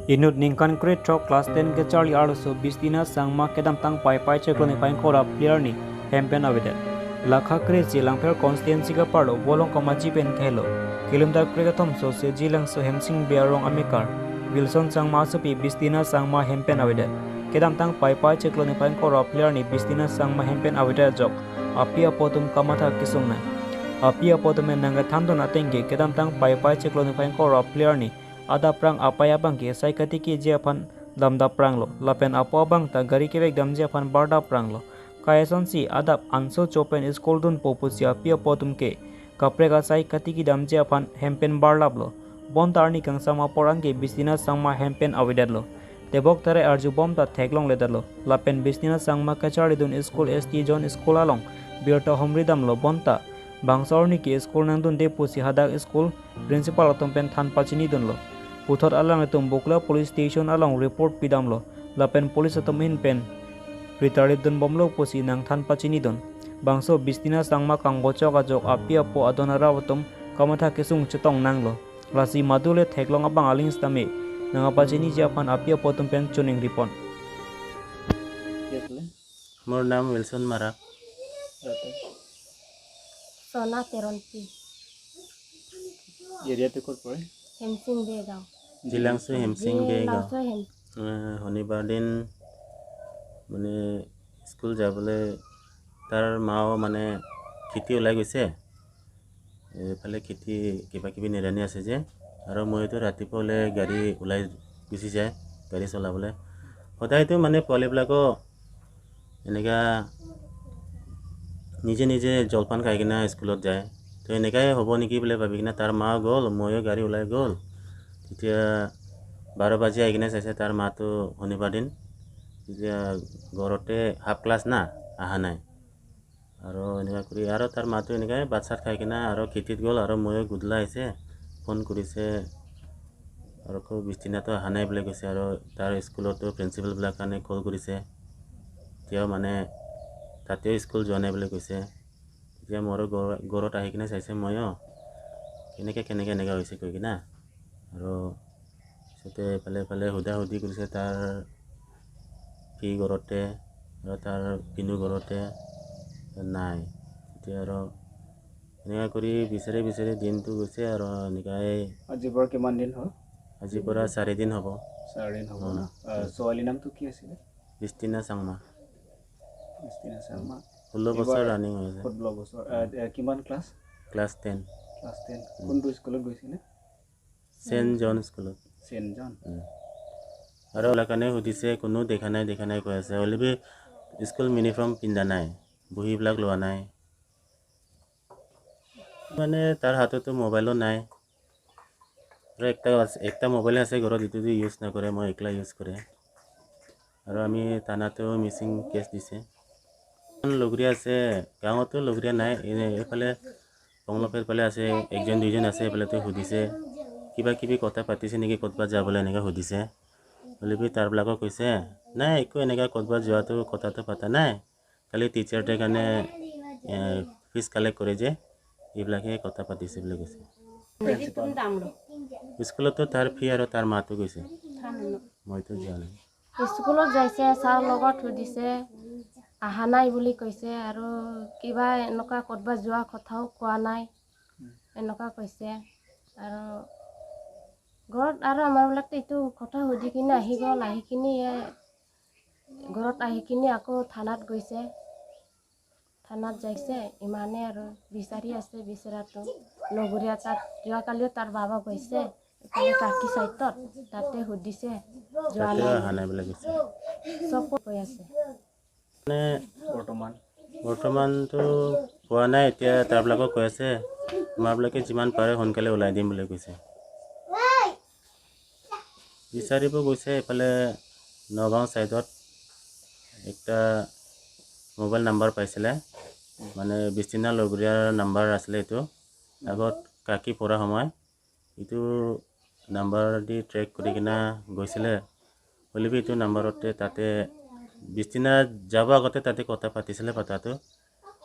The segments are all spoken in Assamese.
Inut ning concrete chok class 10 ke Charlie Arso bistina sangma kedam tang pai pai chekloni pain kora player ni hempen avide. Lakha krezi langfer constituency ka parlo bolong kamaji pen khelo. Kilometer krega thomso se jilang so hemsing biarong amikar. Wilson sangma supi bistina sangma hempen avide. Kedam tang pai pai chekloni pain kora player ni bistina sangma hempen avide jok. Apia potum kamatha kisungna. Apia potum nanga thandon atenge kedam tang pai pai chekloni pain kora player ni ada prang apaya bang ke sai kati ki je aphan damda prang lo lapen apo bang ta gari ke dam je aphan barda prang lo kayason si adap anso chopen school dun popusia pia potum ke kapre ga sai kati ki dam je aphan hempen barlab lo bon tarni kang sama porang ke bisina sangma hempen avidad lo tebok tare arju bom ta theklong ledar lo lapen bisina sangma kachari dun school st john school along birta homridam lo bonta bangsorni ki school nang dun de pusi hadak school principal atompen than pachini dun lo Puthor alang itum bukla police station alang report pidam lo lapen police atom in pen retired dun bomlo posi nang than pachini dun bangso bistina sangma kang bocho ka jok apia po adona rawatum kamatha kisung chitong nang lo rasi madule theklong abang aling stame nang apachini japan apia potum pen chuning ripon मोर नाम विल्सन मारा सोना तेरंती एरिया पे कोड पड़े हेमसिंग बेगाव जिलांसो हेमसिंग बेगाव लावसो हेम शनिबार दिन মানে স্কুল যাবলৈ তাৰ মাও মানে খেতি ওলাই গৈছে এফালে খেতি কিবা কিবি নিৰানি আছে যে আৰু মইতো ৰাতিপুৱা ওলাই গাড়ী ওলাই গুচি যায় গাড়ী চলাবলৈ সদায়তো মানে পোৱালিবিলাকো এনেকা নিজে নিজে জলপান খাই কিনা স্কুলত যায় তো এনেকাই হ'ব নেকি বুলি ভাবি কিনা তাৰ মা গ'ল ময়ো গাড়ী ওলাই গ'ল তেতিয়া 12 বাজি আহি কিনে চাইছে তাৰ মাতো শনিবাৰ দিন তেতিয়া ঘৰতে হাফ ক্লাছ না আহা নাই আৰু এনেকা কৰি আৰু তাৰ মাতো এনেকাই বাচ্চাত খাই কিনা আৰু খেতিত গ'ল আৰু ময়ো গুদলা আহিছে ফোন কৰিছে আৰু কো বিস্তিনাতো আহা নাই বুলি কৈছে আৰু তাৰ স্কুলতো প্ৰিন্সিপালবিলাক কাৰণে কল কৰিছে তেওঁ মানে তাতেও স্কুল যোৱা নাই বুলি কৈছে তেতিয়া মোৰো ঘৰত আহি কিনে চাইছে ময়ো কেনেকৈ এনেকা হৈছে কৈ কিনা আৰু পিছতে এফালে সুধি কৰিছে তাৰ কি ঘৰতে আৰু তাৰ পিনু ঘৰতে নাই এতিয়া আৰু এনেকা কৰি বিচাৰি দিনটো গৈছে আৰু এনেকাই আজিৰ পৰা কিমান দিন হ'ল আজিৰ পৰা 4 দিন হ'ব 4 দিন হ'ব না ছোৱালীৰ নামটো কি আছিল বিস্তিনা চাংমা 16 বছৰ ৰানিং হৈছে 16 বছৰ কিমান ক্লাছ ক্লাছ 10 কোনটো স্কুলত গৈছিলে সেন্ট জন স্কুলত সেন্ট জন আৰু লাকানে সুধিছে কোনো দেখা নাই কৈ আছে অলৰেডি স্কুল ইউনিফৰ্ম পিন্ধা নাই বহীবিলাক লোৱা নাই মানে তাৰ হাততো মোবাইলো নাই আৰু একটা মোবাইল আছে ঘৰত ইটো ইউজ নকৰে মই একলা ইউজ কৰে আৰু আমি থানাতো মিছিং কেছ দিছে লগৰীয়া আছে গাঁৱতো লগৰীয়া নাই এইফালে বংলপেৰ ফালে আছে একজন দুইজন আছে এইফালেতো সুধিছে কিবা কিবি কথা পাতিছে নেকি ক'তবাত যাবলৈ এনেকৈ সুধিছে অলৰেডি তাৰবিলাকক কৈছে নাই একো এনেকৈ ক'তবাত যোৱাটো কথাটো পতা নাই খালি টিচাৰটোৰ কাৰণে ফিজ কালেক্ট কৰে যে এইবিলাকে কথা পাতিছে বুলি কৈছে স্কুলতো তাৰ ফি আৰু তাৰ মাতো গৈছে মইতো যোৱা নাই স্কুলত যাইছে ছাৰ লগত সুধিছে আহা নাই বুলি কৈছে আৰু কিবা এনেকুৱা ক'তবাত যোৱা কথাও কোৱা নাই এনেকুৱা কৈছে আৰু ঘৰত আৰু আমাৰবিলাকতো এইটো কথা সুধি কিনে আহি গ'ল আহি কিনি ঘৰত আহি কিনি আকৌ থানাত গৈছে থানাত যাইছে ইমানে আৰু বিচাৰি আছে বিচৰাটো লগৰীয়া তাত যোৱাকালিও তাৰ বাবা গৈছে কাকি চাইটত তাতে সুধিছে যোৱা নাই চব কৈ আছে মানে বৰ্তমানতো পোৱা নাই এতিয়া তাৰবিলাকক কৈ আছে আমাৰবিলাকে যিমান পাৰে সোনকালে ওলাই দিম বুলি কৈছে বিচাৰিব গৈছে এইফালে নগাঁও ছাইডত একটা মোবাইল নাম্বাৰ পাইছিলে মানে বিস্তিনা লগৰীয়াৰ নাম্বাৰ আছিলে এইটো আগত কাকি পঢ়া সময় এইটো নাম্বাৰ দি ট্ৰেক কৰি কিনে গৈছিলে হ'লেবি এইটো নাম্বাৰতে তাতে বিস্তিনা যাব আগতে তাতে কথা পাতিছিলে কথাটো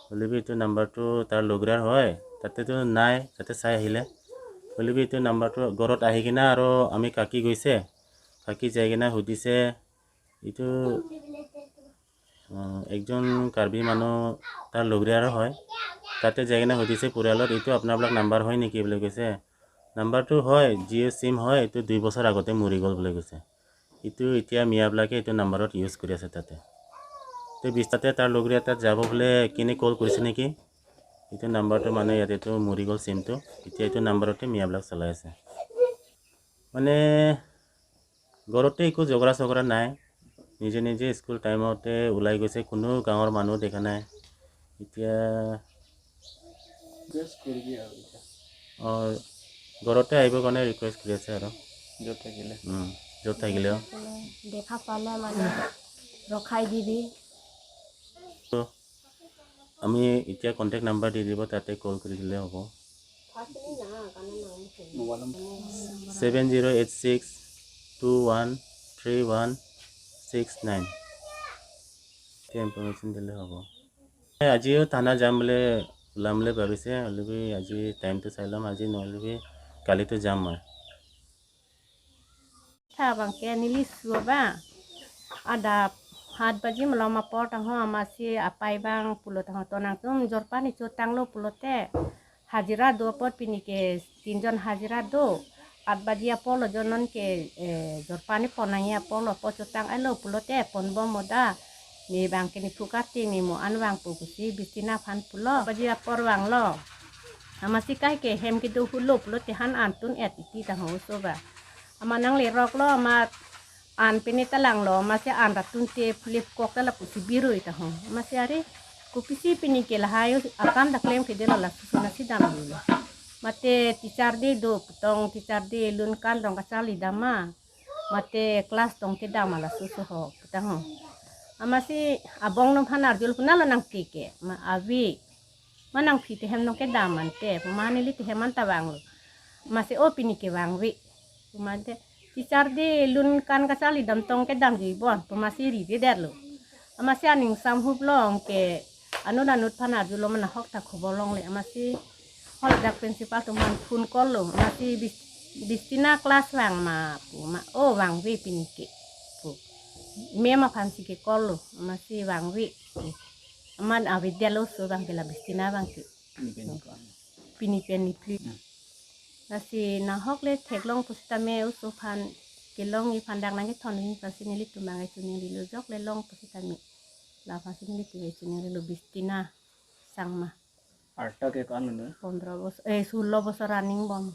হ'লেবি এইটো নাম্বাৰটো তাৰ লগৰীয়াৰ হয় তাতেতো নাই তাতে চাই আহিলে হ'লেবি এইটো নাম্বাৰটো ঘৰত আহি কিনে আৰু আমি কাকি গৈছে ফাঁকি যাই কিনে সুধিছে এইটো একজন কাৰ্বি মানুহ তাৰ লগৰীয়াৰ হয় তাতে যাই কিনে সুধিছে পৰিয়ালত এইটো আপোনাবিলাক নাম্বাৰ হয় নেকি বুলি কৈছে নাম্বাৰটো হয় জিঅ' চিম হয় এইটো 2 বছৰ আগতে মৰি গ'ল বুলি কৈছে এইটো এতিয়া মিয়াবিলাকে এইটো নাম্বাৰত ইউজ কৰি আছে তাতে তো বিস্তাতে তাৰ লগৰীয়া তাত যাব বোলে কিনে কল কৰিছে নেকি এইটো নাম্বাৰটো মানে ইয়াতেতো মৰি গ'ল চিমটো এতিয়া এইটো নাম্বাৰতে মিয়াবিলাক চলাই আছে মানে ঘৰতে একো ঝগৰা চগৰা নাই নিজে নিজে স্কুল টাইমতে ওলাই গৈছে কোনো গাঁৱৰ মানুহ দেখা নাই এতিয়া ঘৰতে আহিবৰ কাৰণে ৰিকুৱেষ্ট কৰি আছে আৰু য'ত থাকিলেও দেখা পালে মানে ৰখাই দিবি আমি এতিয়া কণ্টেক্ট নাম্বাৰ দি দিব তাতে কল কৰি দিলে হ'ব 7086213169 এতিয়া ইনফৰমেশ্যন দিলে হ'ব আজিও থানা যাম বুলি ওলাম বুলি ভাবিছে হ'লেবি আজি টাইমটো চাই ল'ম আজি নহ'লেবি কালিতো যাম মই bangke nili suaba ada 7 baji melama por tangho amasi apai bang pulo tangho tonang tum jorpan ni cutang lo pulo te hajira 2 pot pinike 3 jon hajira 2 8 baji apolo jonon ke jorpani ponanya apolo po cutang alo pulo te pon bom moda ni bangke ni pukati ni mo an wang pukusi bistina phan pulo baji apor wang lo amasi kai ke hem ki do hulo pulo te han antun et ti tangho soba amanang lerok lo ama an pinita lang lo masih an ratun te flip kok la pusi biru ita ho masih ari kupisi pinike la hayo akan da claim ke dela la susuna sidam dulu mate teacher de do tong teacher de lun kan dong kasali dama mate kelas tong ke dama la susu ho kita ho amasi abong nom hanar jul punala nang tike ma avi manang pite hem nong ke daman te pemane li te heman tawang lo masih o pinike wangwi Kumante teacher de lun kan kasali dam tong ke dam ji bon pemasiri de derlo amasi aning samhup long ke anut panar julo mana hok ta khobolong le amasi hol dak principal tuman phun kol lo amasi bistina kelas wang ma pu ma o wang wi pinike pu me ma phansi ke kol lo amasi wang wi aman avidya lo so bang ke la bistina bang ke pinike ni pi nasi nahok le teklong pustame usufan kilong i pandang nangit thonin pasinili tumangai sunili lo jok le long pustame la pasinili tuwe sunili lo bistina sangma arta ke kan 15 bos 16 bos running bom